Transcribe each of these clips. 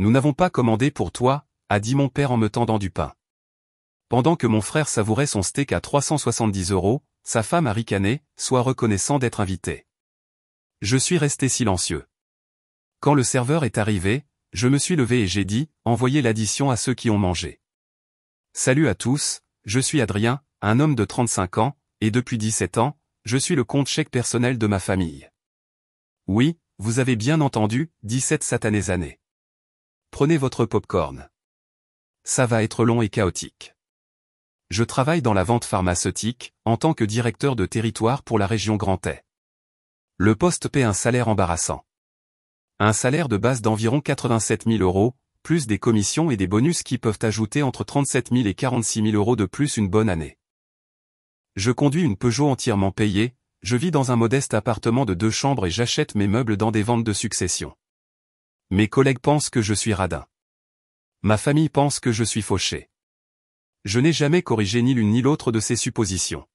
Nous n'avons pas commandé pour toi, a dit mon père en me tendant du pain. Pendant que mon frère savourait son steak à 370 €, sa femme a ricané, soit reconnaissant d'être invité. Je suis resté silencieux. Quand le serveur est arrivé, je me suis levé et j'ai dit, envoyez l'addition à ceux qui ont mangé. Salut à tous, je suis Adrien, un homme de 35 ans, et depuis 17 ans, je suis le compte chèque personnel de ma famille. Oui, vous avez bien entendu, 17 satanées années. Prenez votre popcorn. Ça va être long et chaotique. Je travaille dans la vente pharmaceutique, en tant que directeur de territoire pour la région Grand Est. Le poste paie un salaire embarrassant. Un salaire de base d'environ 87 000 €, plus des commissions et des bonus qui peuvent ajouter entre 37 000 et 46 000 € de plus une bonne année. Je conduis une Peugeot entièrement payée, je vis dans un modeste appartement de 2 chambres et j'achète mes meubles dans des ventes de succession. Mes collègues pensent que je suis radin. Ma famille pense que je suis fauché. Je n'ai jamais corrigé ni l'une ni l'autre de ces suppositions.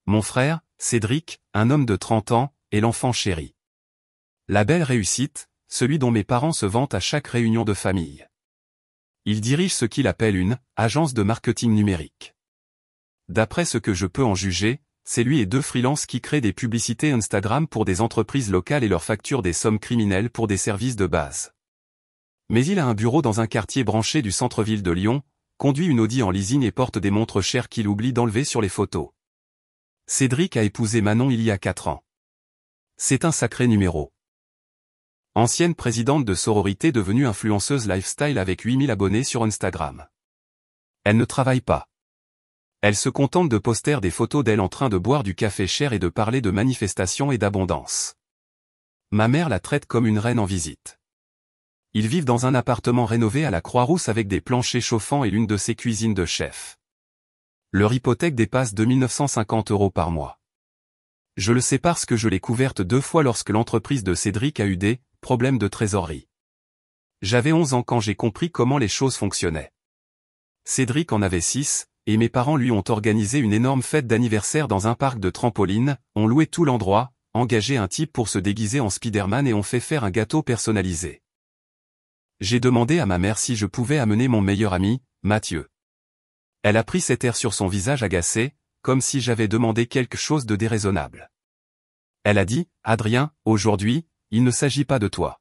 Mon frère, Cédric, un homme de 30 ans, est l'enfant chéri. La belle réussite, celui dont mes parents se vantent à chaque réunion de famille. Il dirige ce qu'il appelle une « agence de marketing numérique ». D'après ce que je peux en juger, c'est lui et 2 freelances qui créent des publicités Instagram pour des entreprises locales et leur facturent des sommes criminelles pour des services de base. Mais il a un bureau dans un quartier branché du centre-ville de Lyon, conduit une Audi en leasing et porte des montres chères qu'il oublie d'enlever sur les photos. Cédric a épousé Manon il y a 4 ans. C'est un sacré numéro. Ancienne présidente de sororité devenue influenceuse lifestyle avec 8000 abonnés sur Instagram. Elle ne travaille pas. Elle se contente de poster des photos d'elle en train de boire du café cher et de parler de manifestations et d'abondance. Ma mère la traite comme une reine en visite. Ils vivent dans un appartement rénové à la Croix-Rousse avec des planchers chauffants et l'une de ses cuisines de chef. Leur hypothèque dépasse 2 950 € par mois. Je le sais parce que je l'ai couverte 2 fois lorsque l'entreprise de Cédric a eu des problèmes de trésorerie. J'avais 11 ans quand j'ai compris comment les choses fonctionnaient. Cédric en avait 6, et mes parents lui ont organisé une énorme fête d'anniversaire dans un parc de trampolines, ont loué tout l'endroit, engagé un type pour se déguiser en Spider-Man et ont fait faire un gâteau personnalisé. J'ai demandé à ma mère si je pouvais amener mon meilleur ami, Mathieu. Elle a pris cet air sur son visage agacé, comme si j'avais demandé quelque chose de déraisonnable. Elle a dit, « Adrien, aujourd'hui, il ne s'agit pas de toi.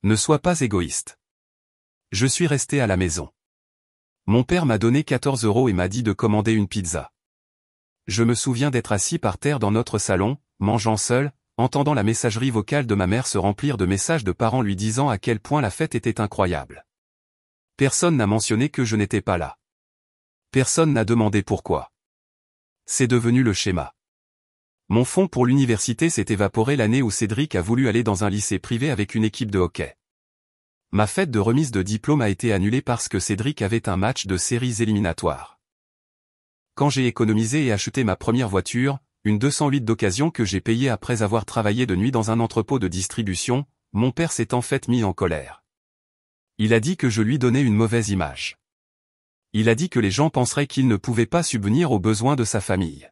Ne sois pas égoïste. » Je suis resté à la maison. Mon père m'a donné 14 € et m'a dit de commander une pizza. Je me souviens d'être assis par terre dans notre salon, mangeant seul, entendant la messagerie vocale de ma mère se remplir de messages de parents lui disant à quel point la fête était incroyable. Personne n'a mentionné que je n'étais pas là. Personne n'a demandé pourquoi. C'est devenu le schéma. Mon fonds pour l'université s'est évaporé l'année où Cédric a voulu aller dans un lycée privé avec une équipe de hockey. Ma fête de remise de diplôme a été annulée parce que Cédric avait un match de séries éliminatoires. Quand j'ai économisé et acheté ma première voiture, une 208 d'occasion que j'ai payée après avoir travaillé de nuit dans un entrepôt de distribution, mon père s'est en fait mis en colère. Il a dit que je lui donnais une mauvaise image. Il a dit que les gens penseraient qu'il ne pouvait pas subvenir aux besoins de sa famille.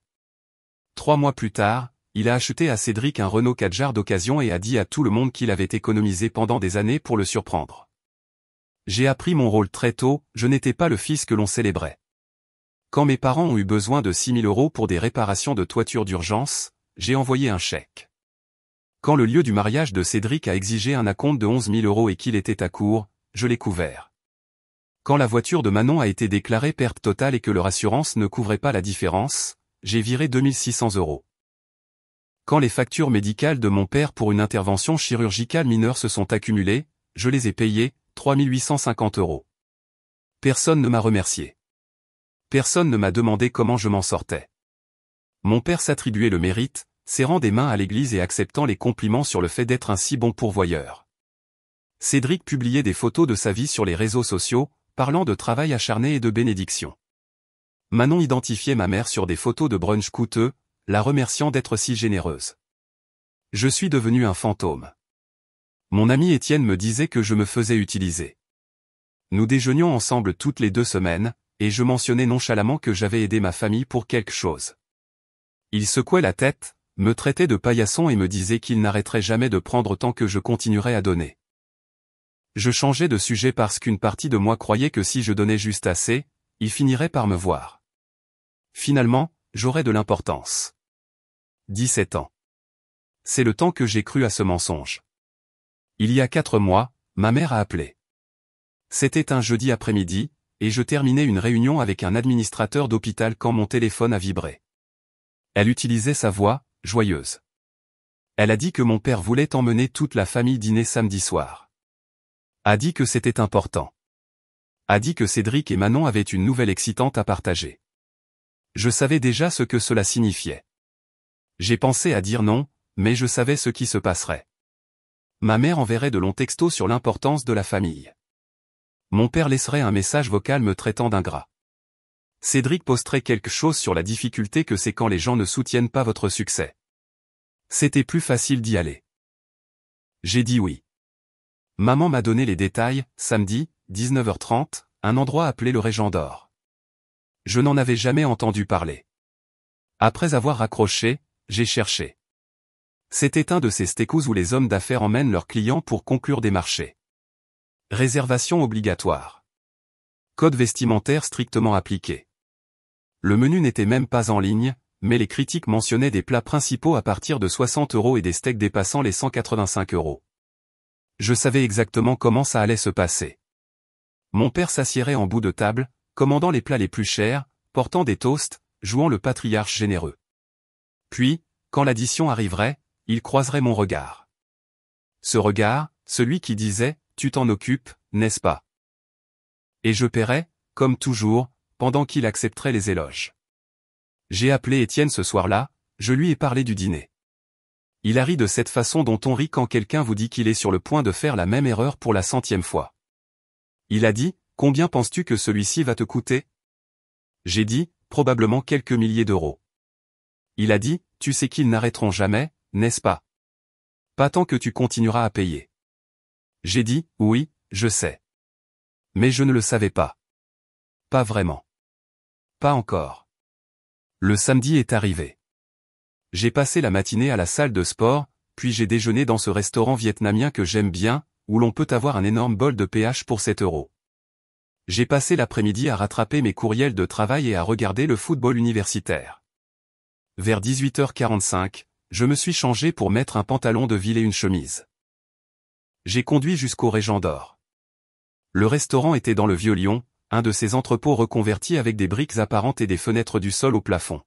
3 mois plus tard, il a acheté à Cédric un Renault 4 d'occasion et a dit à tout le monde qu'il avait économisé pendant des années pour le surprendre. J'ai appris mon rôle très tôt, je n'étais pas le fils que l'on célébrait. Quand mes parents ont eu besoin de 6 000 € pour des réparations de toiture d'urgence, j'ai envoyé un chèque. Quand le lieu du mariage de Cédric a exigé un acompte de 11 000 € et qu'il était à court, je l'ai couvert. Quand la voiture de Manon a été déclarée perte totale et que leur assurance ne couvrait pas la différence, j'ai viré 2 600 €. Quand les factures médicales de mon père pour une intervention chirurgicale mineure se sont accumulées, je les ai payées, 3 850 €. Personne ne m'a remercié. Personne ne m'a demandé comment je m'en sortais. Mon père s'attribuait le mérite, serrant des mains à l'église et acceptant les compliments sur le fait d'être un si bon pourvoyeur. Cédric publiait des photos de sa vie sur les réseaux sociaux, parlant de travail acharné et de bénédiction. Manon identifiait ma mère sur des photos de brunch coûteux, la remerciant d'être si généreuse. Je suis devenu un fantôme. Mon ami Étienne me disait que je me faisais utiliser. Nous déjeunions ensemble toutes les 2 semaines, et je mentionnais nonchalamment que j'avais aidé ma famille pour quelque chose. Il secouait la tête, me traitait de paillasson et me disait qu'il n'arrêterait jamais de prendre tant que je continuerais à donner. Je changeais de sujet parce qu'une partie de moi croyait que si je donnais juste assez, il finirait par me voir. Finalement, j'aurais de l'importance. 17 ans. C'est le temps que j'ai cru à ce mensonge. Il y a 4 mois, ma mère a appelé. C'était un jeudi après-midi, et je terminais une réunion avec un administrateur d'hôpital quand mon téléphone a vibré. Elle utilisait sa voix, joyeuse. Elle a dit que mon père voulait emmener toute la famille dîner samedi soir. A dit que c'était important. A dit que Cédric et Manon avaient une nouvelle excitante à partager. Je savais déjà ce que cela signifiait. J'ai pensé à dire non, mais je savais ce qui se passerait. Ma mère enverrait de longs textos sur l'importance de la famille. Mon père laisserait un message vocal me traitant d'ingrat. Cédric posterait quelque chose sur la difficulté que c'est quand les gens ne soutiennent pas votre succès. C'était plus facile d'y aller. J'ai dit oui. Maman m'a donné les détails, samedi, 19h30, un endroit appelé le Régent d'Or. Je n'en avais jamais entendu parler. Après avoir raccroché, j'ai cherché. C'était un de ces steakhouse où les hommes d'affaires emmènent leurs clients pour conclure des marchés. Réservation obligatoire. Code vestimentaire strictement appliqué. Le menu n'était même pas en ligne, mais les critiques mentionnaient des plats principaux à partir de 60 € et des steaks dépassant les 185 €. Je savais exactement comment ça allait se passer. Mon père s'assiérait en bout de table, commandant les plats les plus chers, portant des toasts, jouant le patriarche généreux. Puis, quand l'addition arriverait, il croiserait mon regard. Ce regard, celui qui disait « Tu t'en occupes, n'est-ce pas ?» Et je paierais, comme toujours, pendant qu'il accepterait les éloges. J'ai appelé Étienne ce soir-là, je lui ai parlé du dîner. Il a ri de cette façon dont on rit quand quelqu'un vous dit qu'il est sur le point de faire la même erreur pour la 100e fois. Il a dit « Combien penses-tu que celui-ci va te coûter ?» J'ai dit « Probablement quelques milliers d'euros. » Il a dit « Tu sais qu'ils n'arrêteront jamais, n'est-ce pas? Pas tant que tu continueras à payer. » J'ai dit « Oui, je sais. » Mais je ne le savais pas. Pas vraiment. Pas encore. Le samedi est arrivé. J'ai passé la matinée à la salle de sport, puis j'ai déjeuné dans ce restaurant vietnamien que j'aime bien, où l'on peut avoir un énorme bol de pH pour 7 €. J'ai passé l'après-midi à rattraper mes courriels de travail et à regarder le football universitaire. Vers 18h45, je me suis changé pour mettre un pantalon de ville et une chemise. J'ai conduit jusqu'au Régent d'Or. Le restaurant était dans le Vieux-Lyon, un de ces entrepôts reconvertis avec des briques apparentes et des fenêtres du sol au plafond.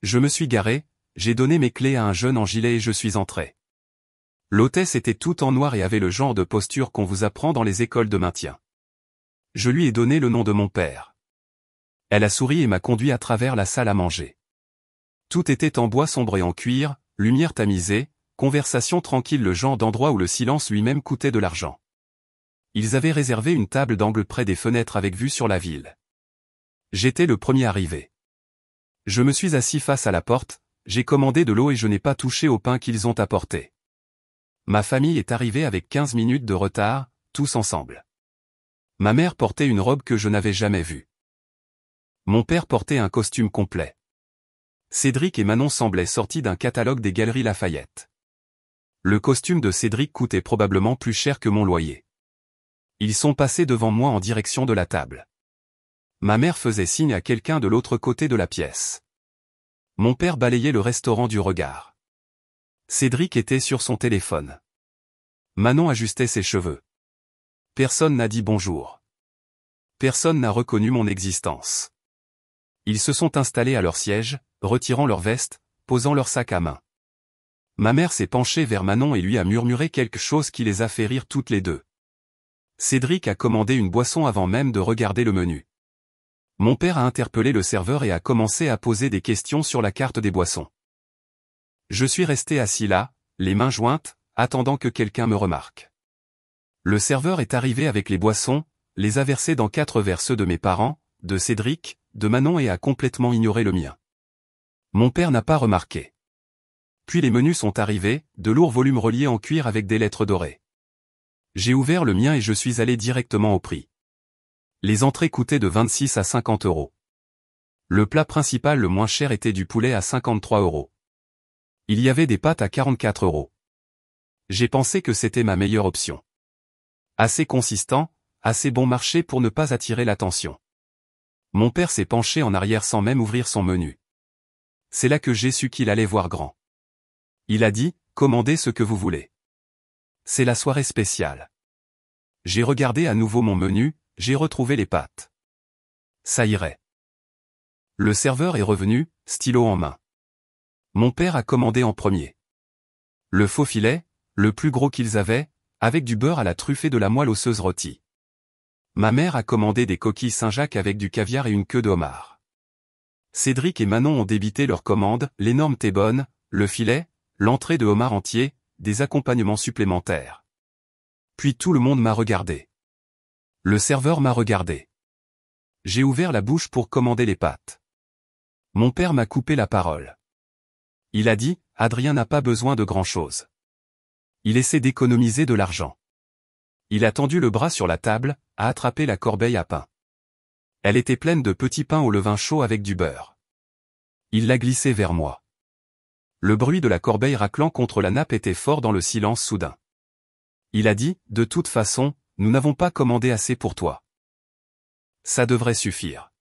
Je me suis garé, j'ai donné mes clés à un jeune en gilet et je suis entré. L'hôtesse était toute en noir et avait le genre de posture qu'on vous apprend dans les écoles de maintien. Je lui ai donné le nom de mon père. Elle a souri et m'a conduit à travers la salle à manger. Tout était en bois sombre et en cuir, lumière tamisée, conversation tranquille, le genre d'endroit où le silence lui-même coûtait de l'argent. Ils avaient réservé une table d'angle près des fenêtres avec vue sur la ville. J'étais le premier arrivé. Je me suis assis face à la porte, j'ai commandé de l'eau et je n'ai pas touché au pain qu'ils ont apporté. Ma famille est arrivée avec 15 minutes de retard, tous ensemble. Ma mère portait une robe que je n'avais jamais vue. Mon père portait un costume complet. Cédric et Manon semblaient sortis d'un catalogue des Galeries Lafayette. Le costume de Cédric coûtait probablement plus cher que mon loyer. Ils sont passés devant moi en direction de la table. Ma mère faisait signe à quelqu'un de l'autre côté de la pièce. Mon père balayait le restaurant du regard. Cédric était sur son téléphone. Manon ajustait ses cheveux. Personne n'a dit bonjour. Personne n'a reconnu mon existence. Ils se sont installés à leur siège, retirant leurs vestes, posant leur sac à main. Ma mère s'est penchée vers Manon et lui a murmuré quelque chose qui les a fait rire toutes les deux. Cédric a commandé une boisson avant même de regarder le menu. Mon père a interpellé le serveur et a commencé à poser des questions sur la carte des boissons. Je suis resté assis là, les mains jointes, attendant que quelqu'un me remarque. Le serveur est arrivé avec les boissons, les a versés dans 4 verres, ceux de mes parents, de Cédric, de Manon, et a complètement ignoré le mien. Mon père n'a pas remarqué. Puis les menus sont arrivés, de lourds volumes reliés en cuir avec des lettres dorées. J'ai ouvert le mien et je suis allé directement au prix. Les entrées coûtaient de 26 à 50 €. Le plat principal le moins cher était du poulet à 53 €. Il y avait des pâtes à 44 €. J'ai pensé que c'était ma meilleure option. Assez consistant, assez bon marché pour ne pas attirer l'attention. Mon père s'est penché en arrière sans même ouvrir son menu. C'est là que j'ai su qu'il allait voir grand. Il a dit, commandez ce que vous voulez. C'est la soirée spéciale. J'ai regardé à nouveau mon menu, j'ai retrouvé les pâtes. Ça irait. Le serveur est revenu, stylo en main. Mon père a commandé en premier. Le faux filet, le plus gros qu'ils avaient, avec du beurre à la truffe et de la moelle osseuse rôtie. Ma mère a commandé des coquilles Saint-Jacques avec du caviar et une queue de homard. Cédric et Manon ont débité leur commande, l'énorme T-bone, le filet, l'entrée de homard entier, des accompagnements supplémentaires. Puis tout le monde m'a regardé. Le serveur m'a regardé. J'ai ouvert la bouche pour commander les pâtes. Mon père m'a coupé la parole. Il a dit, Adrien n'a pas besoin de grand-chose. Il essaie d'économiser de l'argent. Il a tendu le bras sur la table, a attrapé la corbeille à pain. Elle était pleine de petits pains au levain chaud avec du beurre. Il l'a glissé vers moi. Le bruit de la corbeille raclant contre la nappe était fort dans le silence soudain. Il a dit, de toute façon, nous n'avons pas commandé assez pour toi. Ça devrait suffire.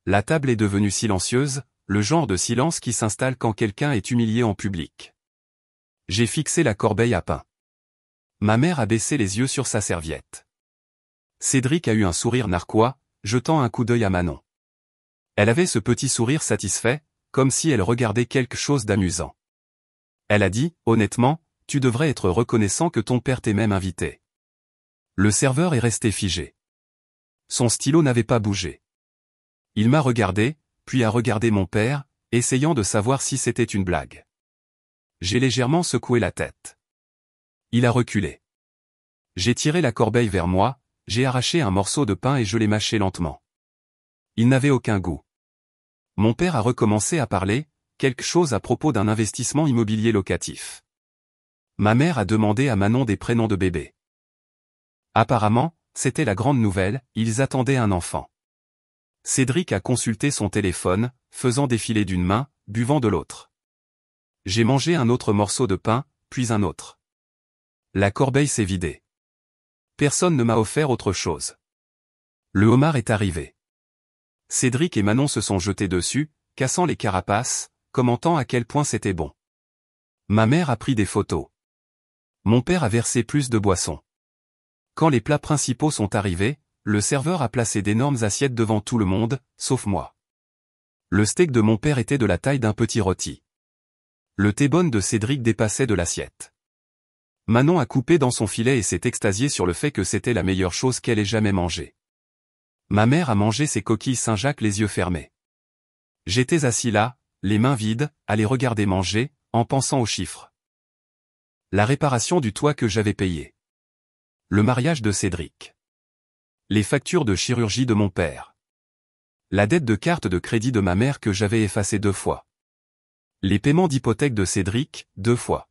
La table est devenue silencieuse, le genre de silence qui s'installe quand quelqu'un est humilié en public. J'ai fixé la corbeille à pain. Ma mère a baissé les yeux sur sa serviette. Cédric a eu un sourire narquois, jetant un coup d'œil à Manon. Elle avait ce petit sourire satisfait, comme si elle regardait quelque chose d'amusant. Elle a dit, honnêtement, tu devrais être reconnaissant que ton père t'ait même invité. Le serveur est resté figé. Son stylo n'avait pas bougé. Il m'a regardé, puis a regardé mon père, essayant de savoir si c'était une blague. J'ai légèrement secoué la tête. Il a reculé. J'ai tiré la corbeille vers moi, j'ai arraché un morceau de pain et je l'ai mâché lentement. Il n'avait aucun goût. Mon père a recommencé à parler, quelque chose à propos d'un investissement immobilier locatif. Ma mère a demandé à Manon des prénoms de bébé. Apparemment, c'était la grande nouvelle, ils attendaient un enfant. Cédric a consulté son téléphone, faisant défiler d'une main, buvant de l'autre. J'ai mangé un autre morceau de pain, puis un autre. La corbeille s'est vidée. Personne ne m'a offert autre chose. Le homard est arrivé. Cédric et Manon se sont jetés dessus, cassant les carapaces, commentant à quel point c'était bon. Ma mère a pris des photos. Mon père a versé plus de boissons. Quand les plats principaux sont arrivés, le serveur a placé d'énormes assiettes devant tout le monde, sauf moi. Le steak de mon père était de la taille d'un petit rôti. Le T-bone de Cédric dépassait de l'assiette. Manon a coupé dans son filet et s'est extasiée sur le fait que c'était la meilleure chose qu'elle ait jamais mangée. Ma mère a mangé ses coquilles Saint-Jacques les yeux fermés. J'étais assis là, les mains vides, à les regarder manger, en pensant aux chiffres. La réparation du toit que j'avais payé. Le mariage de Cédric. Les factures de chirurgie de mon père. La dette de carte de crédit de ma mère que j'avais effacée 2 fois. Les paiements d'hypothèque de Cédric, 2 fois.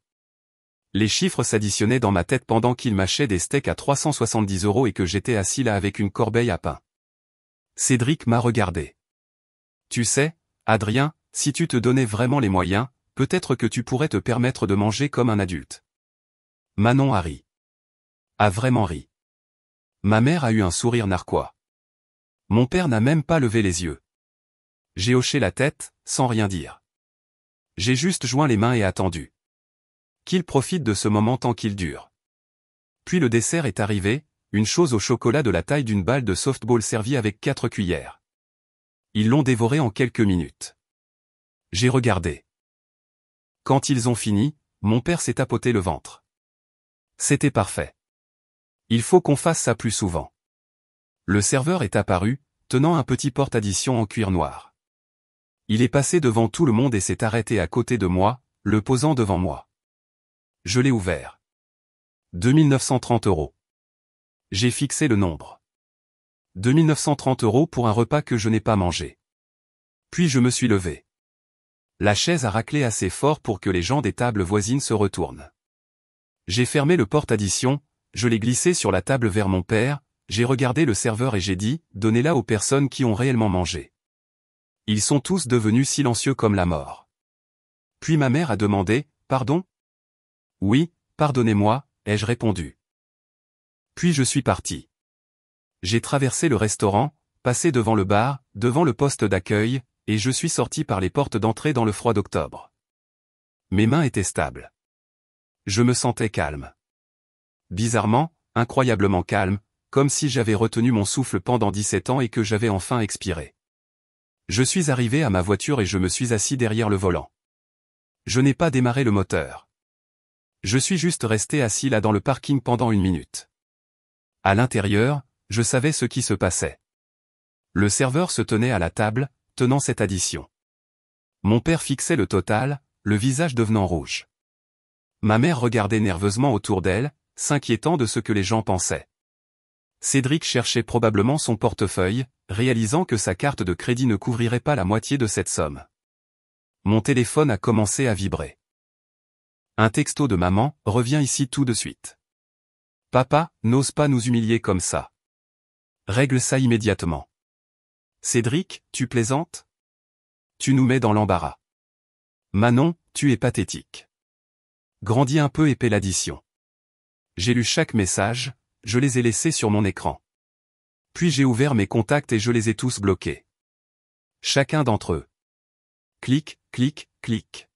Les chiffres s'additionnaient dans ma tête pendant qu'il mâchait des steaks à 370 € et que j'étais assis là avec une corbeille à pain. Cédric m'a regardé. Tu sais, Adrien, si tu te donnais vraiment les moyens, peut-être que tu pourrais te permettre de manger comme un adulte. Manon a ri. A vraiment ri. Ma mère a eu un sourire narquois. Mon père n'a même pas levé les yeux. J'ai hoché la tête, sans rien dire. J'ai juste joint les mains et attendu. Qu'il profite de ce moment tant qu'il dure. Puis le dessert est arrivé, une chose au chocolat de la taille d'une balle de softball servie avec 4 cuillères. Ils l'ont dévoré en quelques minutes. J'ai regardé. Quand ils ont fini, mon père s'est tapoté le ventre. C'était parfait. Il faut qu'on fasse ça plus souvent. Le serveur est apparu, tenant un petit porte-addition en cuir noir. Il est passé devant tout le monde et s'est arrêté à côté de moi, le posant devant moi. Je l'ai ouvert. 2930 €. J'ai fixé le nombre. 2930 € pour un repas que je n'ai pas mangé. Puis je me suis levé. La chaise a raclé assez fort pour que les gens des tables voisines se retournent. J'ai fermé le porte-addition, je l'ai glissé sur la table vers mon père, j'ai regardé le serveur et j'ai dit, donnez-la aux personnes qui ont réellement mangé. Ils sont tous devenus silencieux comme la mort. Puis ma mère a demandé, pardon ? Oui, pardonnez-moi, ai-je répondu. Puis je suis parti. J'ai traversé le restaurant, passé devant le bar, devant le poste d'accueil, et je suis sorti par les portes d'entrée dans le froid d'octobre. Mes mains étaient stables. Je me sentais calme. Bizarrement, incroyablement calme, comme si j'avais retenu mon souffle pendant 17 ans et que j'avais enfin expiré. Je suis arrivé à ma voiture et je me suis assis derrière le volant. Je n'ai pas démarré le moteur. Je suis juste resté assis là dans le parking pendant 1 minute. À l'intérieur, je savais ce qui se passait. Le serveur se tenait à la table, tenant cette addition. Mon père fixait le total, le visage devenant rouge. Ma mère regardait nerveusement autour d'elle, s'inquiétant de ce que les gens pensaient. Cédric cherchait probablement son portefeuille, réalisant que sa carte de crédit ne couvrirait pas la moitié de cette somme. Mon téléphone a commencé à vibrer. Un texto de maman, reviens ici tout de suite. Papa, n'ose pas nous humilier comme ça. Règle ça immédiatement. Cédric, tu plaisantes? Tu nous mets dans l'embarras. Manon, tu es pathétique. Grandis un peu et paie l'addition. J'ai lu chaque message, je les ai laissés sur mon écran. Puis j'ai ouvert mes contacts et je les ai tous bloqués. Chacun d'entre eux. Clic, clic, clic.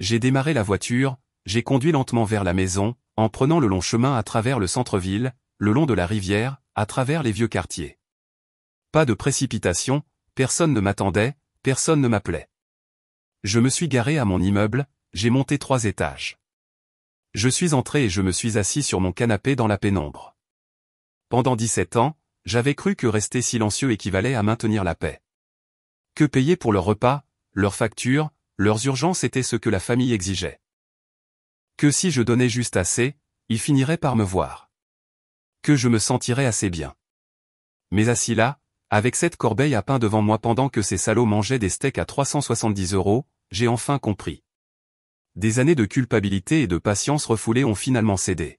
J'ai démarré la voiture, j'ai conduit lentement vers la maison, en prenant le long chemin à travers le centre-ville, le long de la rivière, à travers les vieux quartiers. Pas de précipitation, personne ne m'attendait, personne ne m'appelait. Je me suis garé à mon immeuble, j'ai monté 3 étages. Je suis entré et je me suis assis sur mon canapé dans la pénombre. Pendant 17 ans, j'avais cru que rester silencieux équivalait à maintenir la paix. Que payer pour leurs repas, leurs factures, leurs urgences était ce que la famille exigeait. Que si je donnais juste assez, ils finiraient par me voir. Que je me sentirais assez bien. Mais assis là, avec cette corbeille à pain devant moi pendant que ces salauds mangeaient des steaks à 370 €, j'ai enfin compris. Des années de culpabilité et de patience refoulée ont finalement cédé.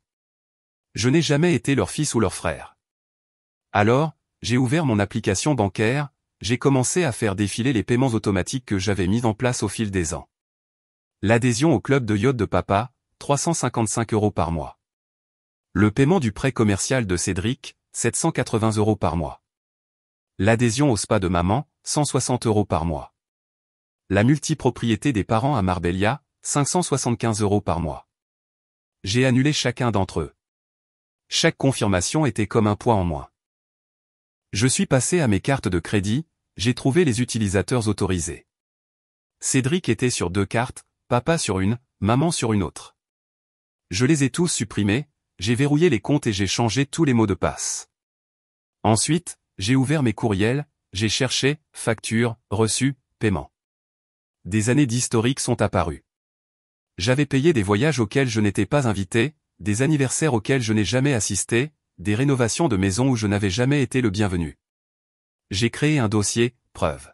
Je n'ai jamais été leur fils ou leur frère. Alors, j'ai ouvert mon application bancaire, j'ai commencé à faire défiler les paiements automatiques que j'avais mis en place au fil des ans. L'adhésion au club de yacht de papa, 355 € par mois. Le paiement du prêt commercial de Cédric, 780 € par mois. L'adhésion au spa de maman, 160 € par mois. La multipropriété des parents à Marbella, 575 € par mois. J'ai annulé chacun d'entre eux. Chaque confirmation était comme un poids en moins. Je suis passé à mes cartes de crédit, j'ai trouvé les utilisateurs autorisés. Cédric était sur 2 cartes, papa sur une, maman sur une autre. Je les ai tous supprimés, j'ai verrouillé les comptes et j'ai changé tous les mots de passe. Ensuite, j'ai ouvert mes courriels, j'ai cherché, factures, reçus, paiements. Des années d'historique sont apparues. J'avais payé des voyages auxquels je n'étais pas invité, des anniversaires auxquels je n'ai jamais assisté, des rénovations de maisons où je n'avais jamais été le bienvenu. J'ai créé un dossier, preuve.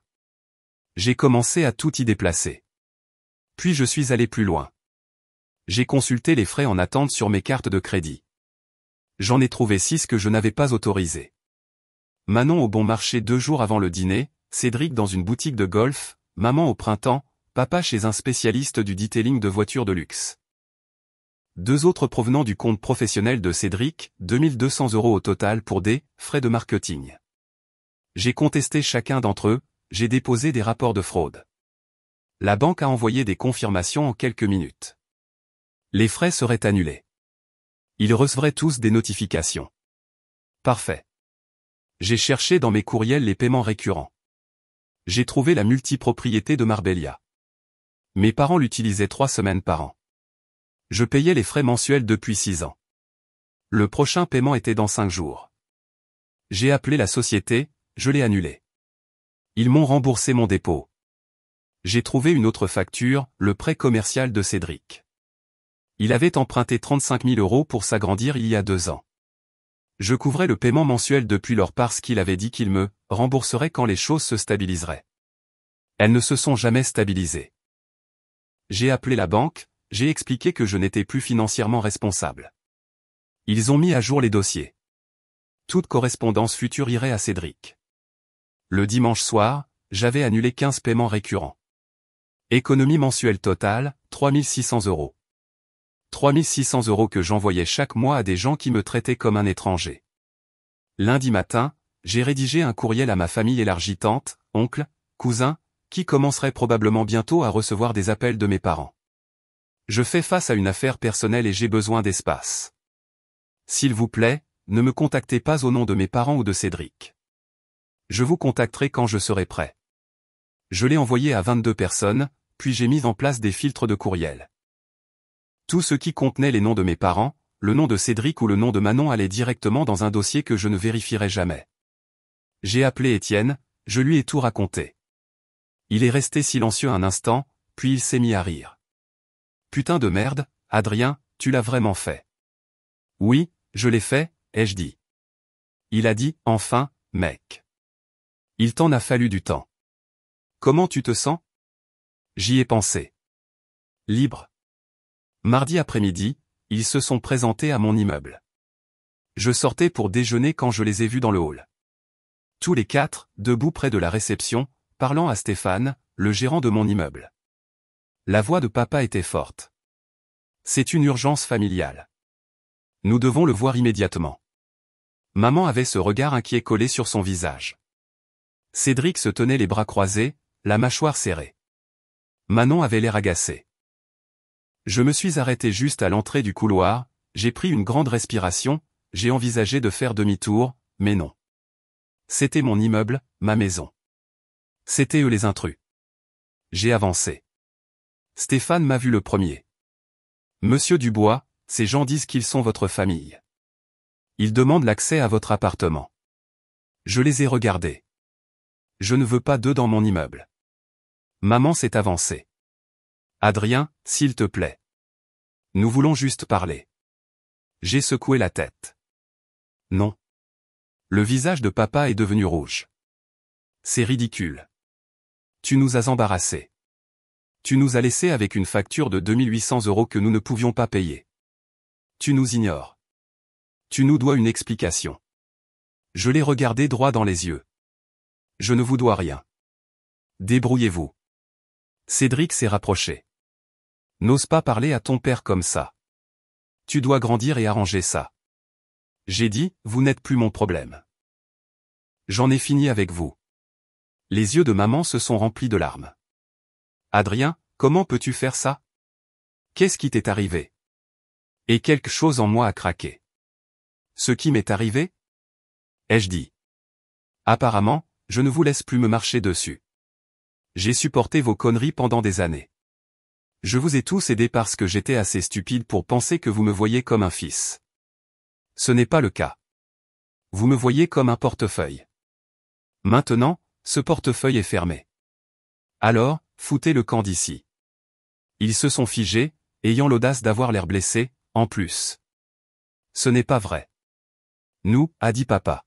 J'ai commencé à tout y déplacer. Puis je suis allé plus loin. J'ai consulté les frais en attente sur mes cartes de crédit. J'en ai trouvé 6 que je n'avais pas autorisés. Manon au bon marché 2 jours avant le dîner, Cédric dans une boutique de golf, maman au printemps, papa chez un spécialiste du detailing de voitures de luxe. 2 autres provenant du compte professionnel de Cédric, 2200 € au total pour des frais de marketing. J'ai contesté chacun d'entre eux, j'ai déposé des rapports de fraude. La banque a envoyé des confirmations en quelques minutes. Les frais seraient annulés. Ils recevraient tous des notifications. Parfait. J'ai cherché dans mes courriels les paiements récurrents. J'ai trouvé la multipropriété de Marbella. Mes parents l'utilisaient 3 semaines par an. Je payais les frais mensuels depuis 6 ans. Le prochain paiement était dans 5 jours. J'ai appelé la société, je l'ai annulé. Ils m'ont remboursé mon dépôt. J'ai trouvé une autre facture, le prêt commercial de Cédric. Il avait emprunté 35 000 € pour s'agrandir il y a 2 ans. Je couvrais le paiement mensuel depuis lors parce qu'il avait dit qu'il me rembourserait quand les choses se stabiliseraient. Elles ne se sont jamais stabilisées. J'ai appelé la banque, j'ai expliqué que je n'étais plus financièrement responsable. Ils ont mis à jour les dossiers. Toute correspondance future irait à Cédric. Le dimanche soir, j'avais annulé 15 paiements récurrents. Économie mensuelle totale, 3 600 €. 3600 € que j'envoyais chaque mois à des gens qui me traitaient comme un étranger. Lundi matin, j'ai rédigé un courriel à ma famille élargie, tante, oncle, cousin, qui commencerait probablement bientôt à recevoir des appels de mes parents. Je fais face à une affaire personnelle et j'ai besoin d'espace. S'il vous plaît, ne me contactez pas au nom de mes parents ou de Cédric. Je vous contacterai quand je serai prêt. Je l'ai envoyé à 22 personnes, puis j'ai mis en place des filtres de courriel. Tout ce qui contenait les noms de mes parents, le nom de Cédric ou le nom de Manon allait directement dans un dossier que je ne vérifierai jamais. J'ai appelé Étienne, je lui ai tout raconté. Il est resté silencieux un instant, puis il s'est mis à rire. Putain de merde, Adrien, tu l'as vraiment fait. Oui, je l'ai fait, ai-je dit. Il a dit, enfin, mec. Il t'en a fallu du temps. Comment tu te sens? J'y ai pensé. Libre. Mardi après-midi, ils se sont présentés à mon immeuble. Je sortais pour déjeuner quand je les ai vus dans le hall. Tous les quatre, debout près de la réception, parlant à Stéphane, le gérant de mon immeuble. La voix de papa était forte. C'est une urgence familiale. Nous devons le voir immédiatement. Maman avait ce regard inquiet collé sur son visage. Cédric se tenait les bras croisés, la mâchoire serrée. Manon avait l'air agacée. Je me suis arrêté juste à l'entrée du couloir, j'ai pris une grande respiration, j'ai envisagé de faire demi-tour, mais non. C'était mon immeuble, ma maison. C'étaient eux les intrus. J'ai avancé. Stéphane m'a vu le premier. Monsieur Dubois, ces gens disent qu'ils sont votre famille. Ils demandent l'accès à votre appartement. Je les ai regardés. Je ne veux pas d'eux dans mon immeuble. Maman s'est avancée. Adrien, s'il te plaît. Nous voulons juste parler. J'ai secoué la tête. Non. Le visage de papa est devenu rouge. C'est ridicule. Tu nous as embarrassés. Tu nous as laissés avec une facture de 2800 € que nous ne pouvions pas payer. Tu nous ignores. Tu nous dois une explication. Je l'ai regardé droit dans les yeux. Je ne vous dois rien. Débrouillez-vous. Cédric s'est rapproché. N'ose pas parler à ton père comme ça. Tu dois grandir et arranger ça. J'ai dit, vous n'êtes plus mon problème. J'en ai fini avec vous. Les yeux de maman se sont remplis de larmes. Adrien, comment peux-tu faire ça? Qu'est-ce qui t'est arrivé? Et quelque chose en moi a craqué. Ce qui m'est arrivé? Ai-je dit. Apparemment, je ne vous laisse plus me marcher dessus. J'ai supporté vos conneries pendant des années. Je vous ai tous aidés parce que j'étais assez stupide pour penser que vous me voyiez comme un fils. Ce n'est pas le cas. Vous me voyez comme un portefeuille. Maintenant, ce portefeuille est fermé. Alors, foutez le camp d'ici. Ils se sont figés, ayant l'audace d'avoir l'air blessés, en plus. Ce n'est pas vrai. Nous, a dit papa.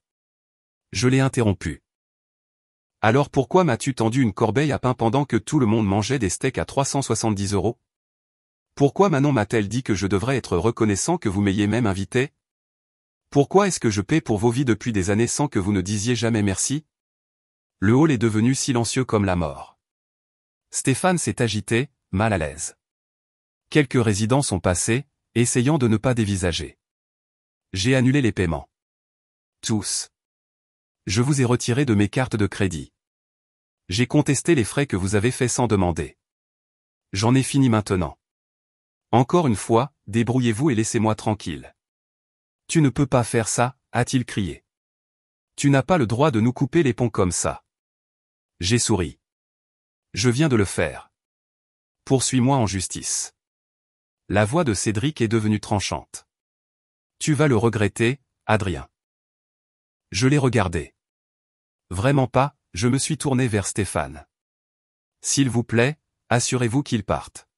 Je l'ai interrompu. Alors pourquoi m'as-tu tendu une corbeille à pain pendant que tout le monde mangeait des steaks à 370 €? Pourquoi Manon m'a-t-elle dit que je devrais être reconnaissant que vous m'ayez même invité? Pourquoi est-ce que je paie pour vos vies depuis des années sans que vous ne disiez jamais merci? Le hall est devenu silencieux comme la mort. Stéphane s'est agité, mal à l'aise. Quelques résidents sont passés, essayant de ne pas dévisager. J'ai annulé les paiements. Tous. Je vous ai retiré de mes cartes de crédit. J'ai contesté les frais que vous avez faits sans demander. J'en ai fini maintenant. Encore une fois, débrouillez-vous et laissez-moi tranquille. Tu ne peux pas faire ça, a-t-il crié. Tu n'as pas le droit de nous couper les ponts comme ça. J'ai souri. Je viens de le faire. Poursuis-moi en justice. La voix de Cédric est devenue tranchante. Tu vas le regretter, Adrien. Je l'ai regardé. Vraiment pas, je me suis tourné vers Stéphane. S'il vous plaît, assurez-vous qu'il parte.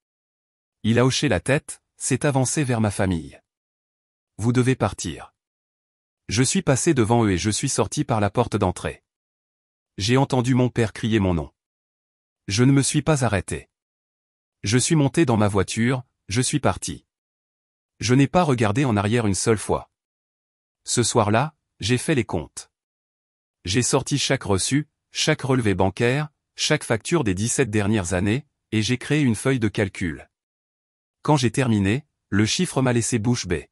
Il a hoché la tête, s'est avancé vers ma famille. Vous devez partir. Je suis passé devant eux et je suis sorti par la porte d'entrée. J'ai entendu mon père crier mon nom. Je ne me suis pas arrêté. Je suis monté dans ma voiture, je suis parti. Je n'ai pas regardé en arrière une seule fois. Ce soir-là, j'ai fait les comptes. J'ai sorti chaque reçu, chaque relevé bancaire, chaque facture des 17 dernières années, et j'ai créé une feuille de calcul. Quand j'ai terminé, Le chiffre m'a laissé bouche bée.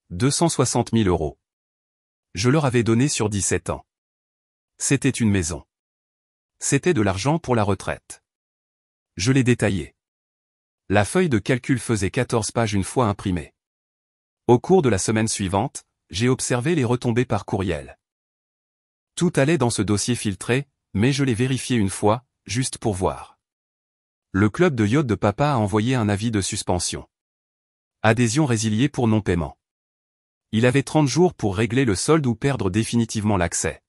260 000 euros. Je leur avais donné sur 17 ans. C'était une maison. C'était de l'argent pour la retraite. Je l'ai détaillé. La feuille de calcul faisait 14 pages une fois imprimée. Au cours de la semaine suivante, j'ai observé les retombées par courriel. Tout allait dans ce dossier filtré, mais je l'ai vérifié une fois, juste pour voir. Le club de yacht de papa a envoyé un avis de suspension. Adhésion résiliée pour non-paiement. Il avait 30 jours pour régler le solde ou perdre définitivement l'accès.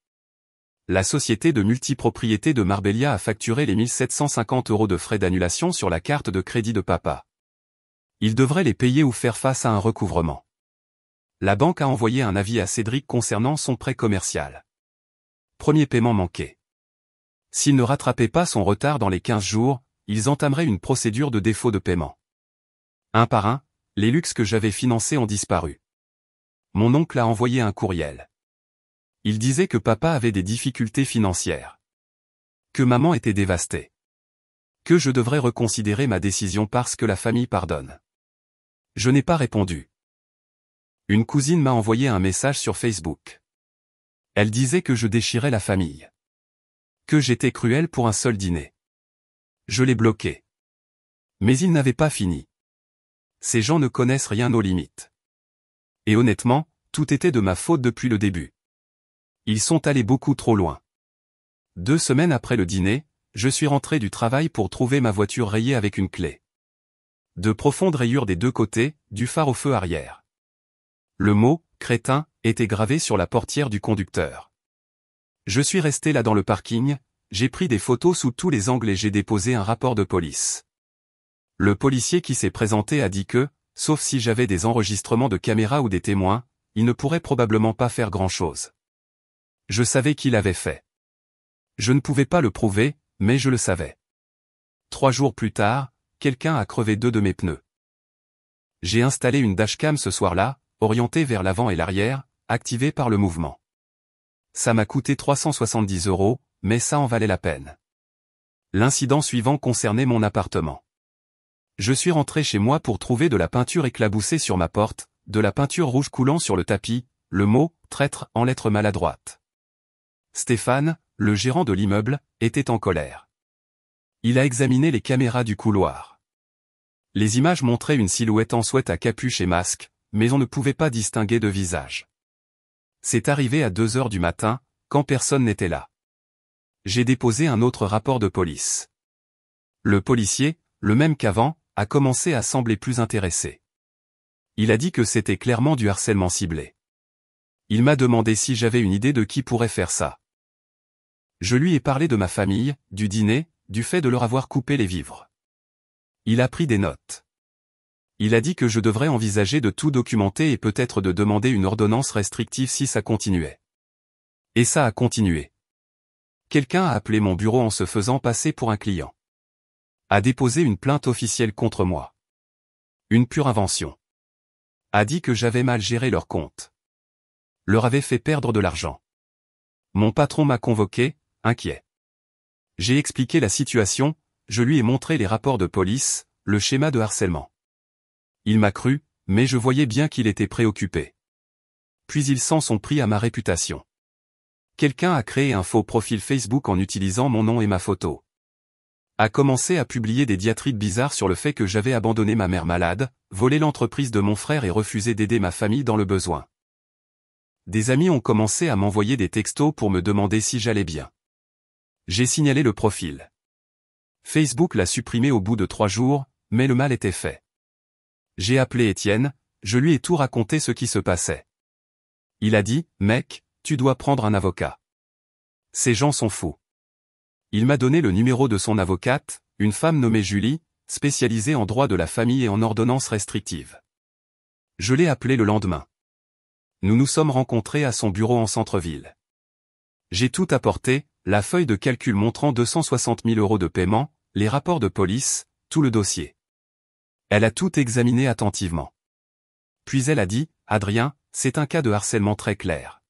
La société de multipropriété de Marbella a facturé les 1750 € de frais d'annulation sur la carte de crédit de papa. Il devrait les payer ou faire face à un recouvrement. La banque a envoyé un avis à Cédric concernant son prêt commercial. Premier paiement manqué. S'il ne rattrapait pas son retard dans les 15 jours, ils entameraient une procédure de défaut de paiement. Un par un, les luxes que j'avais financés ont disparu. Mon oncle a envoyé un courriel. Il disait que papa avait des difficultés financières. Que maman était dévastée. Que je devrais reconsidérer ma décision parce que la famille pardonne. Je n'ai pas répondu. Une cousine m'a envoyé un message sur Facebook. Elle disait que je déchirais la famille. Que j'étais cruel pour un seul dîner. Je l'ai bloqué. Mais il n'avait pas fini. Ces gens ne connaissent rien aux limites. Et honnêtement, tout était de ma faute depuis le début. Ils sont allés beaucoup trop loin. 2 semaines après le dîner, je suis rentré du travail pour trouver ma voiture rayée avec une clé. De profondes rayures des deux côtés, du phare au feu arrière. Le mot « crétin » était gravé sur la portière du conducteur. Je suis resté là dans le parking, j'ai pris des photos sous tous les angles et j'ai déposé un rapport de police. Le policier qui s'est présenté a dit que, sauf si j'avais des enregistrements de caméras ou des témoins, il ne pourrait probablement pas faire grand-chose. Je savais qu'il avait fait. Je ne pouvais pas le prouver, mais je le savais. 3 jours plus tard, quelqu'un a crevé 2 de mes pneus. J'ai installé une dashcam ce soir-là, orientée vers l'avant et l'arrière, activée par le mouvement. Ça m'a coûté 370 €, mais ça en valait la peine. L'incident suivant concernait mon appartement. Je suis rentré chez moi pour trouver de la peinture éclaboussée sur ma porte, de la peinture rouge coulant sur le tapis, le mot « traître » en lettres maladroites. Stéphane, le gérant de l'immeuble, était en colère. Il a examiné les caméras du couloir. Les images montraient une silhouette en sweat à capuche et masque, mais on ne pouvait pas distinguer de visage. C'est arrivé à 2 heures du matin, quand personne n'était là. J'ai déposé un autre rapport de police. Le policier, le même qu'avant, a commencé à sembler plus intéressé. Il a dit que c'était clairement du harcèlement ciblé. Il m'a demandé si j'avais une idée de qui pourrait faire ça. Je lui ai parlé de ma famille, du dîner, du fait de leur avoir coupé les vivres. Il a pris des notes. Il a dit que je devrais envisager de tout documenter et peut-être de demander une ordonnance restrictive si ça continuait. Et ça a continué. Quelqu'un a appelé mon bureau en se faisant passer pour un client. A déposé une plainte officielle contre moi. Une pure invention. A dit que j'avais mal géré leur compte. Leur avait fait perdre de l'argent. Mon patron m'a convoqué, inquiet. J'ai expliqué la situation, je lui ai montré les rapports de police, le schéma de harcèlement. Il m'a cru, mais je voyais bien qu'il était préoccupé. Puis ils s'en sont pris à ma réputation. Quelqu'un a créé un faux profil Facebook en utilisant mon nom et ma photo. A commencé à publier des diatribes bizarres sur le fait que j'avais abandonné ma mère malade, volé l'entreprise de mon frère et refusé d'aider ma famille dans le besoin. Des amis ont commencé à m'envoyer des textos pour me demander si j'allais bien. J'ai signalé le profil. Facebook l'a supprimé au bout de 3 jours, mais le mal était fait. J'ai appelé Étienne, je lui ai tout raconté ce qui se passait. Il a dit, « Mec, tu dois prendre un avocat. Ces gens sont fous. » Il m'a donné le numéro de son avocate, une femme nommée Julie, spécialisée en droit de la famille et en ordonnances restrictives. Je l'ai appelée le lendemain. Nous nous sommes rencontrés à son bureau en centre-ville. J'ai tout apporté, la feuille de calcul montrant 260 000 € de paiement, les rapports de police, tout le dossier. Elle a tout examiné attentivement. Puis elle a dit, « Adrien, c'est un cas de harcèlement très clair.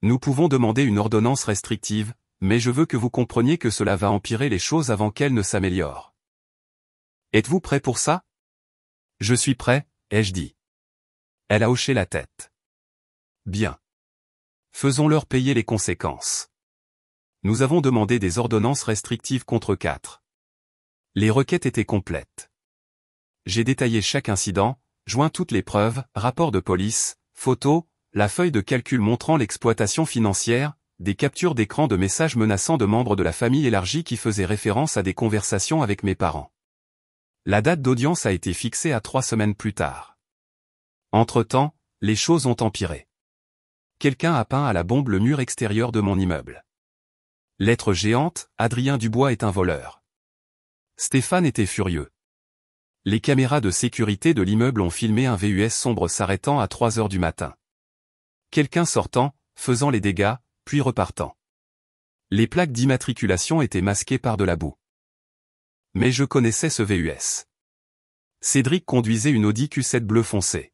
Nous pouvons demander une ordonnance restrictive, mais je veux que vous compreniez que cela va empirer les choses avant qu'elles ne s'améliorent. Êtes-vous prêt pour ça ? Je suis prêt, ai-je dit. Elle a hoché la tête. Bien. Faisons-leur payer les conséquences. Nous avons demandé des ordonnances restrictives contre 4. Les requêtes étaient complètes. J'ai détaillé chaque incident, joint toutes les preuves, rapports de police, photos, la feuille de calcul montrant l'exploitation financière, des captures d'écran de messages menaçants de membres de la famille élargie qui faisaient référence à des conversations avec mes parents. La date d'audience a été fixée à 3 semaines plus tard. Entre-temps, les choses ont empiré. Quelqu'un a peint à la bombe le mur extérieur de mon immeuble. Lettre géante, Adrien Dubois est un voleur. Stéphane était furieux. Les caméras de sécurité de l'immeuble ont filmé un VUS sombre s'arrêtant à 3 heures du matin. Quelqu'un sortant, faisant les dégâts, puis repartant. Les plaques d'immatriculation étaient masquées par de la boue. Mais je connaissais ce VUS. Cédric conduisait une Audi Q7 bleu foncé.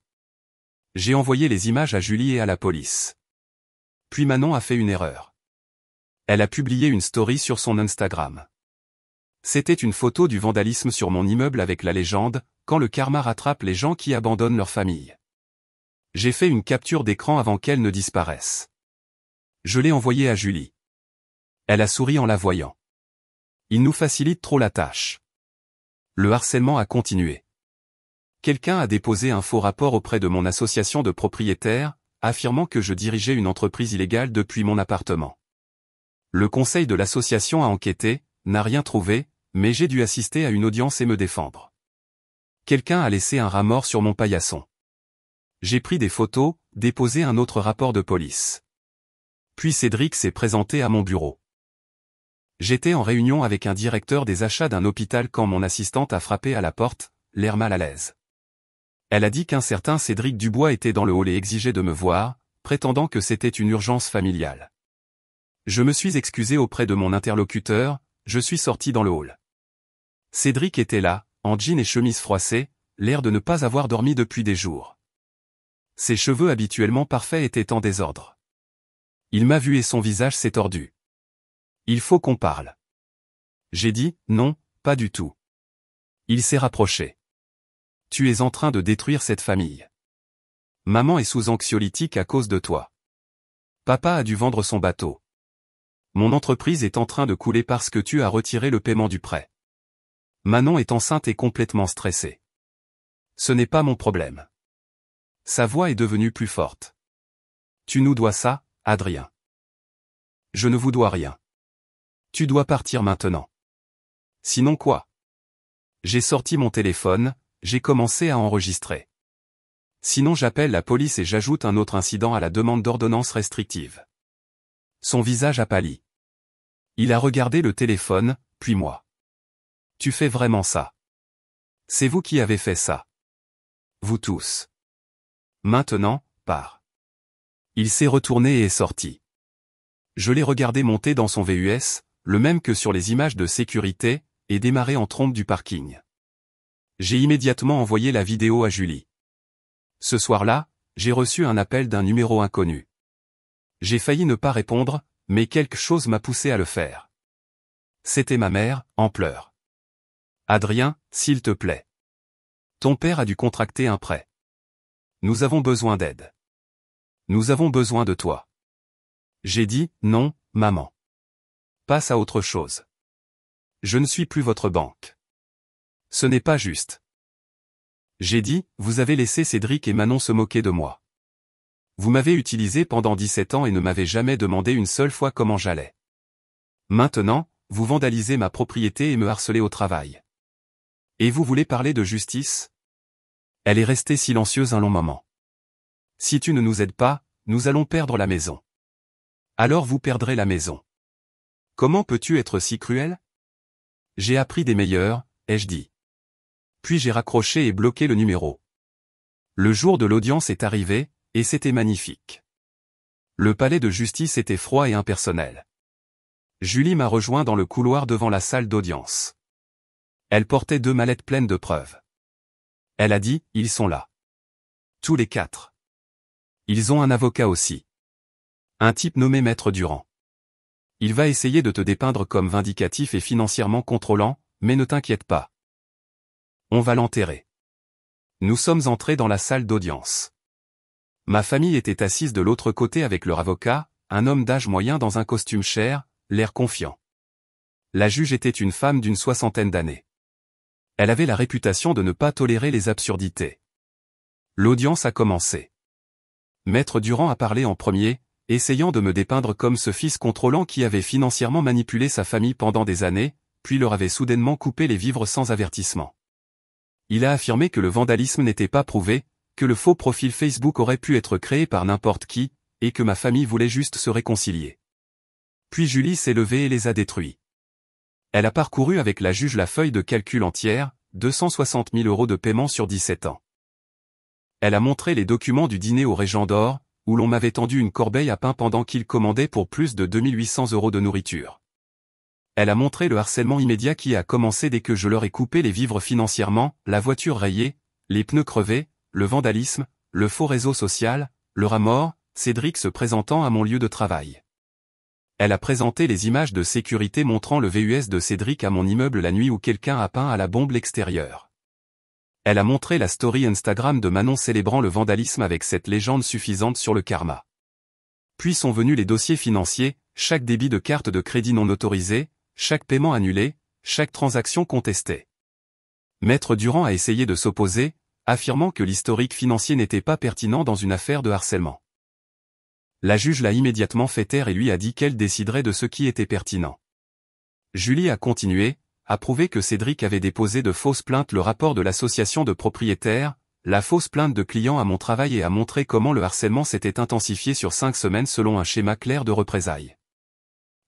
J'ai envoyé les images à Julie et à la police. Puis Manon a fait une erreur. Elle a publié une story sur son Instagram. C'était une photo du vandalisme sur mon immeuble avec la légende « Quand le karma rattrape les gens qui abandonnent leur famille ». J'ai fait une capture d'écran avant qu'elle ne disparaisse. Je l'ai envoyée à Julie. Elle a souri en la voyant. Il nous facilite trop la tâche. Le harcèlement a continué. Quelqu'un a déposé un faux rapport auprès de mon association de propriétaires, affirmant que je dirigeais une entreprise illégale depuis mon appartement. Le conseil de l'association a enquêté, n'a rien trouvé, mais j'ai dû assister à une audience et me défendre. Quelqu'un a laissé un rat mort sur mon paillasson. J'ai pris des photos, déposé un autre rapport de police. Puis Cédric s'est présenté à mon bureau. J'étais en réunion avec un directeur des achats d'un hôpital quand mon assistante a frappé à la porte, l'air mal à l'aise. Elle a dit qu'un certain Cédric Dubois était dans le hall et exigeait de me voir, prétendant que c'était une urgence familiale. Je me suis excusé auprès de mon interlocuteur, je suis sorti dans le hall. Cédric était là, en jean et chemise froissée, l'air de ne pas avoir dormi depuis des jours. Ses cheveux habituellement parfaits étaient en désordre. Il m'a vu et son visage s'est tordu. Il faut qu'on parle. J'ai dit, non, pas du tout. Il s'est rapproché. Tu es en train de détruire cette famille. Maman est sous anxiolytique à cause de toi. Papa a dû vendre son bateau. Mon entreprise est en train de couler parce que tu as retiré le paiement du prêt. Manon est enceinte et complètement stressée. Ce n'est pas mon problème. Sa voix est devenue plus forte. Tu nous dois ça, Adrien. Je ne vous dois rien. Tu dois partir maintenant. Sinon quoi? J'ai sorti mon téléphone, j'ai commencé à enregistrer. Sinon j'appelle la police et j'ajoute un autre incident à la demande d'ordonnance restrictive. Son visage a pâli. Il a regardé le téléphone, puis moi. Tu fais vraiment ça? C'est vous qui avez fait ça. Vous tous. Maintenant, pars. Il s'est retourné et est sorti. Je l'ai regardé monter dans son VUS, le même que sur les images de sécurité, et démarrer en trombe du parking. J'ai immédiatement envoyé la vidéo à Julie. Ce soir-là, j'ai reçu un appel d'un numéro inconnu. J'ai failli ne pas répondre, mais quelque chose m'a poussé à le faire. C'était ma mère, en pleurs. Adrien, s'il te plaît. Ton père a dû contracter un prêt. Nous avons besoin d'aide. Nous avons besoin de toi. J'ai dit, non, maman. Passe à autre chose. Je ne suis plus votre banque. Ce n'est pas juste. J'ai dit, vous avez laissé Cédric et Manon se moquer de moi. Vous m'avez utilisé pendant 17 ans et ne m'avez jamais demandé une seule fois comment j'allais. Maintenant, vous vandalisez ma propriété et me harcelez au travail. Et vous voulez parler de justice? Elle est restée silencieuse un long moment. Si tu ne nous aides pas, nous allons perdre la maison. Alors vous perdrez la maison. Comment peux-tu être si cruel? J'ai appris des meilleurs, ai-je dit. Puis j'ai raccroché et bloqué le numéro. Le jour de l'audience est arrivé, et c'était magnifique. Le palais de justice était froid et impersonnel. Julie m'a rejoint dans le couloir devant la salle d'audience. Elle portait 2 mallettes pleines de preuves. Elle a dit, ils sont là. Tous les 4. Ils ont un avocat aussi. Un type nommé Maître Durand. Il va essayer de te dépeindre comme vindicatif et financièrement contrôlant, mais ne t'inquiète pas. On va l'enterrer. Nous sommes entrés dans la salle d'audience. Ma famille était assise de l'autre côté avec leur avocat, un homme d'âge moyen dans un costume cher, l'air confiant. La juge était une femme d'une 60aine d'années. Elle avait la réputation de ne pas tolérer les absurdités. L'audience a commencé. Maître Durand a parlé en premier, essayant de me dépeindre comme ce fils contrôlant qui avait financièrement manipulé sa famille pendant des années, puis leur avait soudainement coupé les vivres sans avertissement. Il a affirmé que le vandalisme n'était pas prouvé, que le faux profil Facebook aurait pu être créé par n'importe qui, et que ma famille voulait juste se réconcilier. Puis Julie s'est levée et les a détruits. Elle a parcouru avec la juge la feuille de calcul entière, 260 000 € de paiement sur 17 ans. Elle a montré les documents du dîner au Régent d'Or, où l'on m'avait tendu une corbeille à pain pendant qu'il commandait pour plus de 2800 € de nourriture. Elle a montré le harcèlement immédiat qui a commencé dès que je leur ai coupé les vivres financièrement, la voiture rayée, les pneus crevés, le vandalisme, le faux réseau social, le rat mort, Cédric se présentant à mon lieu de travail. Elle a présenté les images de sécurité montrant le VUS de Cédric à mon immeuble la nuit où quelqu'un a peint à la bombe l'extérieur. Elle a montré la story Instagram de Manon célébrant le vandalisme avec cette légende suffisante sur le karma. Puis sont venus les dossiers financiers, chaque débit de carte de crédit non autorisé, chaque paiement annulé, chaque transaction contestée. Maître Durand a essayé de s'opposer, affirmant que l'historique financier n'était pas pertinent dans une affaire de harcèlement. La juge l'a immédiatement fait taire et lui a dit qu'elle déciderait de ce qui était pertinent. Julie a continué, a prouvé que Cédric avait déposé de fausses plaintes, le rapport de l'association de propriétaires, la fausse plainte de clients à mon travail et a montré comment le harcèlement s'était intensifié sur 5 semaines selon un schéma clair de représailles.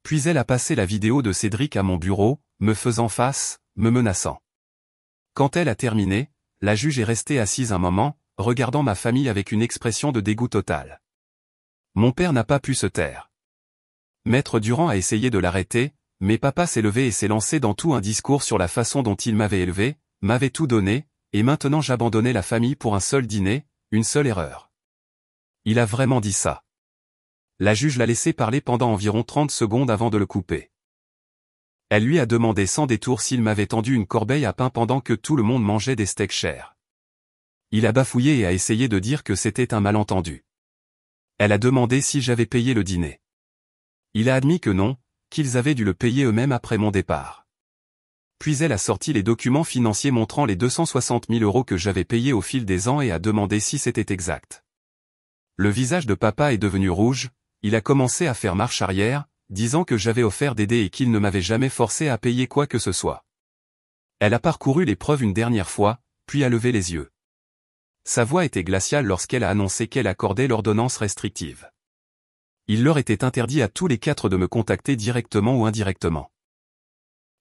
Puis elle a passé la vidéo de Cédric à mon bureau, me faisant face, me menaçant. Quand elle a terminé, la juge est restée assise un moment, regardant ma famille avec une expression de dégoût total. Mon père n'a pas pu se taire. Maître Durand a essayé de l'arrêter, mais papa s'est levé et s'est lancé dans tout un discours sur la façon dont il m'avait élevé, m'avait tout donné, et maintenant j'abandonnais la famille pour un seul dîner, une seule erreur. Il a vraiment dit ça. La juge l'a laissé parler pendant environ 30 secondes avant de le couper. Elle lui a demandé sans détour s'il m'avait tendu une corbeille à pain pendant que tout le monde mangeait des steaks chers. Il a bafouillé et a essayé de dire que c'était un malentendu. Elle a demandé si j'avais payé le dîner. Il a admis que non, qu'ils avaient dû le payer eux-mêmes après mon départ. Puis elle a sorti les documents financiers montrant les 260 000 € que j'avais payés au fil des ans et a demandé si c'était exact. Le visage de papa est devenu rouge, il a commencé à faire marche arrière, disant que j'avais offert d'aider et qu'il ne m'avait jamais forcé à payer quoi que ce soit. Elle a parcouru les preuves une dernière fois, puis a levé les yeux. Sa voix était glaciale lorsqu'elle a annoncé qu'elle accordait l'ordonnance restrictive. Il leur était interdit à tous les 4 de me contacter directement ou indirectement.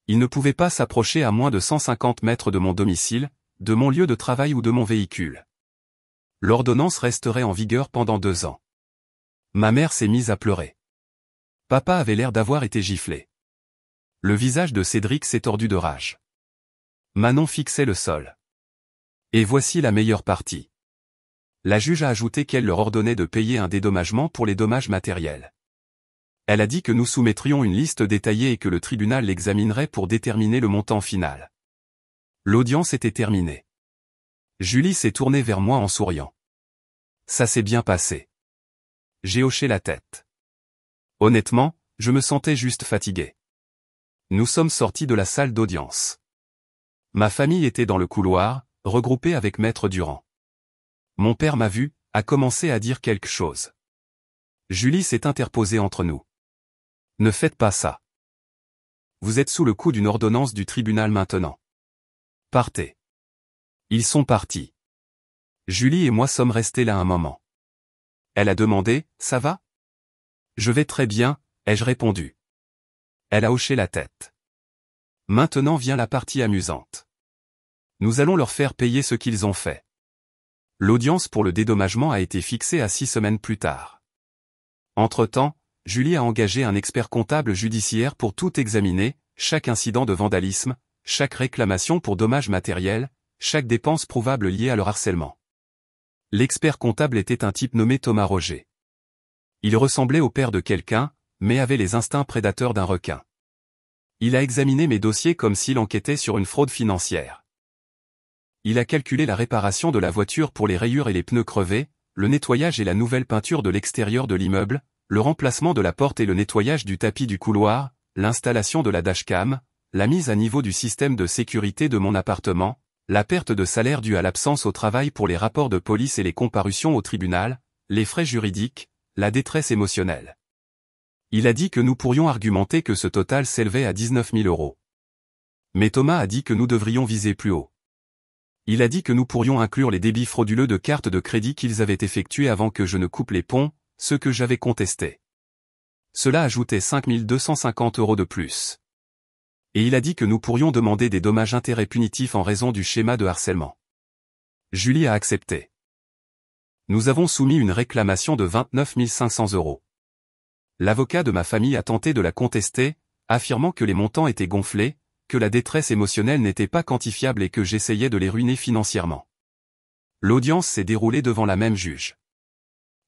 Ils ne pouvaient pas s'approcher à moins de 150 mètres de mon domicile, de mon lieu de travail ou de mon véhicule. L'ordonnance resterait en vigueur pendant 2 ans. Ma mère s'est mise à pleurer. Papa avait l'air d'avoir été giflé. Le visage de Cédric s'est tordu de rage. Manon fixait le sol. Et voici la meilleure partie. La juge a ajouté qu'elle leur ordonnait de payer un dédommagement pour les dommages matériels. Elle a dit que nous soumettrions une liste détaillée et que le tribunal l'examinerait pour déterminer le montant final. L'audience était terminée. Julie s'est tournée vers moi en souriant. Ça s'est bien passé. J'ai hoché la tête. Honnêtement, je me sentais juste fatigué. Nous sommes sortis de la salle d'audience. Ma famille était dans le couloir, regroupée avec Maître Durand. Mon père m'a vu, a commencé à dire quelque chose. Julie s'est interposée entre nous. Ne faites pas ça. Vous êtes sous le coup d'une ordonnance du tribunal maintenant. Partez. Ils sont partis. Julie et moi sommes restés là un moment. Elle a demandé, ça va? Je vais très bien, ai-je répondu. Elle a hoché la tête. Maintenant vient la partie amusante. Nous allons leur faire payer ce qu'ils ont fait. L'audience pour le dédommagement a été fixée à 6 semaines plus tard. Entre-temps, Julie a engagé un expert comptable judiciaire pour tout examiner, chaque incident de vandalisme, chaque réclamation pour dommages matériels, chaque dépense prouvable liée à leur harcèlement. L'expert comptable était un type nommé Thomas Roger. Il ressemblait au père de quelqu'un, mais avait les instincts prédateurs d'un requin. Il a examiné mes dossiers comme s'il enquêtait sur une fraude financière. Il a calculé la réparation de la voiture pour les rayures et les pneus crevés, le nettoyage et la nouvelle peinture de l'extérieur de l'immeuble, le remplacement de la porte et le nettoyage du tapis du couloir, l'installation de la dashcam, la mise à niveau du système de sécurité de mon appartement, la perte de salaire due à l'absence au travail pour les rapports de police et les comparutions au tribunal, les frais juridiques, la détresse émotionnelle. Il a dit que nous pourrions argumenter que ce total s'élevait à 19 000 €. Mais Thomas a dit que nous devrions viser plus haut. Il a dit que nous pourrions inclure les débits frauduleux de cartes de crédit qu'ils avaient effectués avant que je ne coupe les ponts, ce que j'avais contesté. Cela ajoutait 5 250 € de plus. Et il a dit que nous pourrions demander des dommages-intérêts punitifs en raison du schéma de harcèlement. Julie a accepté. Nous avons soumis une réclamation de 29 500 €. L'avocat de ma famille a tenté de la contester, affirmant que les montants étaient gonflés, que la détresse émotionnelle n'était pas quantifiable et que j'essayais de les ruiner financièrement. L'audience s'est déroulée devant la même juge.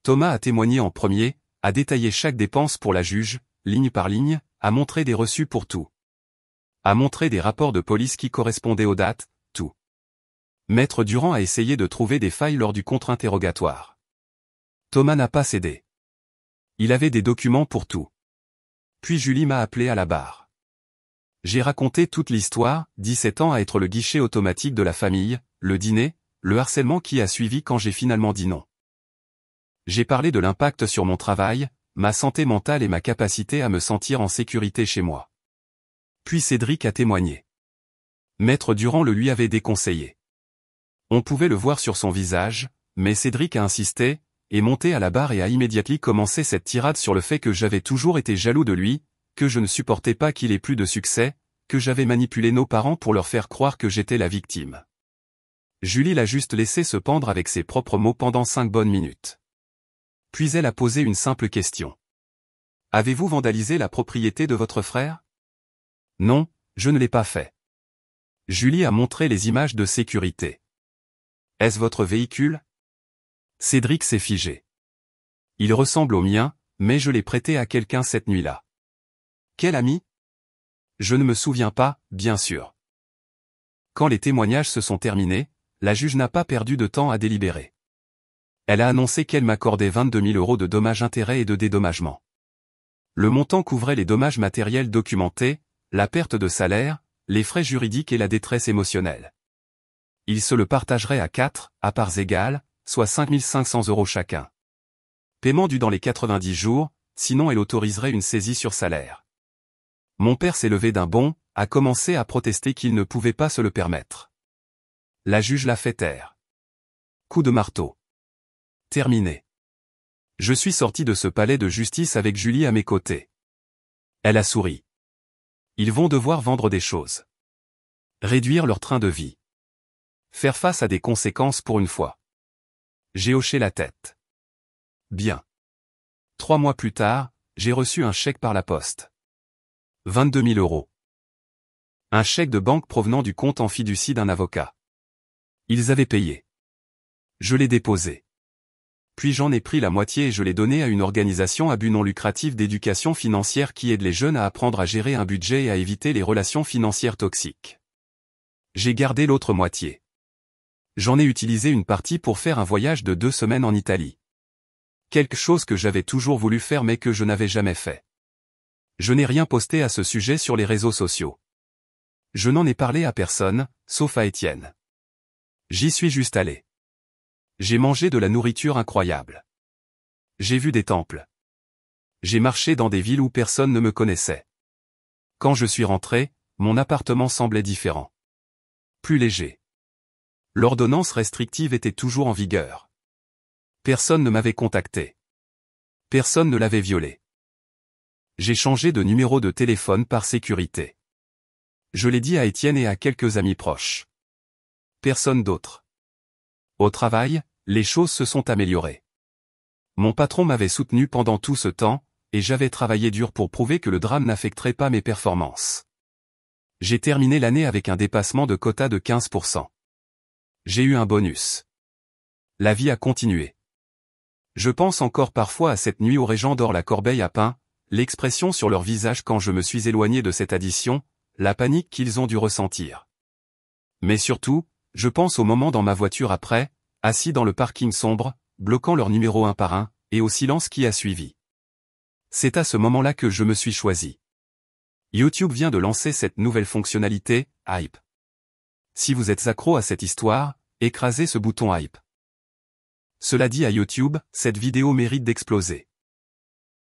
Thomas a témoigné en premier, a détaillé chaque dépense pour la juge, ligne par ligne, a montré des reçus pour tout. A montré des rapports de police qui correspondaient aux dates, tout. Maître Durand a essayé de trouver des failles lors du contre-interrogatoire. Thomas n'a pas cédé. Il avait des documents pour tout. Puis Julie m'a appelé à la barre. J'ai raconté toute l'histoire, 17 ans à être le guichet automatique de la famille, le dîner, le harcèlement qui a suivi quand j'ai finalement dit non. J'ai parlé de l'impact sur mon travail, ma santé mentale et ma capacité à me sentir en sécurité chez moi. Puis Cédric a témoigné. Maître Durand le lui avait déconseillé. On pouvait le voir sur son visage, mais Cédric a insisté, est monté à la barre et a immédiatement commencé cette tirade sur le fait que j'avais toujours été jaloux de lui, que je ne supportais pas qu'il ait plus de succès, que j'avais manipulé nos parents pour leur faire croire que j'étais la victime. Julie l'a juste laissé se pendre avec ses propres mots pendant 5 bonnes minutes. Puis elle a posé une simple question. Avez-vous vandalisé la propriété de votre frère? Non, je ne l'ai pas fait. Julie a montré les images de sécurité. Est-ce votre véhicule? Cédric s'est figé. Il ressemble au mien, mais je l'ai prêté à quelqu'un cette nuit-là. Quel ami? Je ne me souviens pas, bien sûr. Quand les témoignages se sont terminés, la juge n'a pas perdu de temps à délibérer. Elle a annoncé qu'elle m'accordait 22 000 € de dommages-intérêts et de dédommagement. Le montant couvrait les dommages matériels documentés, la perte de salaire, les frais juridiques et la détresse émotionnelle. Ils se le partageraient à 4, à parts égales, soit 5 500 € chacun. Paiement dû dans les 90 jours, sinon elle autoriserait une saisie sur salaire. Mon père s'est levé d'un bond, a commencé à protester qu'il ne pouvait pas se le permettre. La juge l'a fait taire. Coup de marteau. Terminé. Je suis sorti de ce palais de justice avec Julie à mes côtés. Elle a souri. Ils vont devoir vendre des choses. Réduire leur train de vie. Faire face à des conséquences pour une fois. J'ai hoché la tête. Bien. 3 mois plus tard, j'ai reçu un chèque par la poste. 22 000 €. Un chèque de banque provenant du compte en fiducie d'un avocat. Ils avaient payé. Je l'ai déposé. Puis j'en ai pris la moitié et je l'ai donné à une organisation à but non lucratif d'éducation financière qui aide les jeunes à apprendre à gérer un budget et à éviter les relations financières toxiques. J'ai gardé l'autre moitié. J'en ai utilisé une partie pour faire un voyage de 2 semaines en Italie. Quelque chose que j'avais toujours voulu faire mais que je n'avais jamais fait. Je n'ai rien posté à ce sujet sur les réseaux sociaux. Je n'en ai parlé à personne, sauf à Étienne. J'y suis juste allé. J'ai mangé de la nourriture incroyable. J'ai vu des temples. J'ai marché dans des villes où personne ne me connaissait. Quand je suis rentré, mon appartement semblait différent. Plus léger. L'ordonnance restrictive était toujours en vigueur. Personne ne m'avait contacté. Personne ne l'avait violé. J'ai changé de numéro de téléphone par sécurité. Je l'ai dit à Étienne et à quelques amis proches. Personne d'autre. Au travail, les choses se sont améliorées. Mon patron m'avait soutenu pendant tout ce temps, et j'avais travaillé dur pour prouver que le drame n'affecterait pas mes performances. J'ai terminé l'année avec un dépassement de quota de 15%. J'ai eu un bonus. La vie a continué. Je pense encore parfois à cette nuit où Régent dort la corbeille à pain, l'expression sur leur visage quand je me suis éloigné de cette addition, la panique qu'ils ont dû ressentir. Mais surtout, Je pense au moment dans ma voiture après, assis dans le parking sombre, bloquant leurs numéros un par un, et au silence qui a suivi. C'est à ce moment-là que je me suis choisi. YouTube vient de lancer cette nouvelle fonctionnalité, Hype. Si vous êtes accro à cette histoire, écrasez ce bouton Hype. Cela dit à YouTube, cette vidéo mérite d'exploser.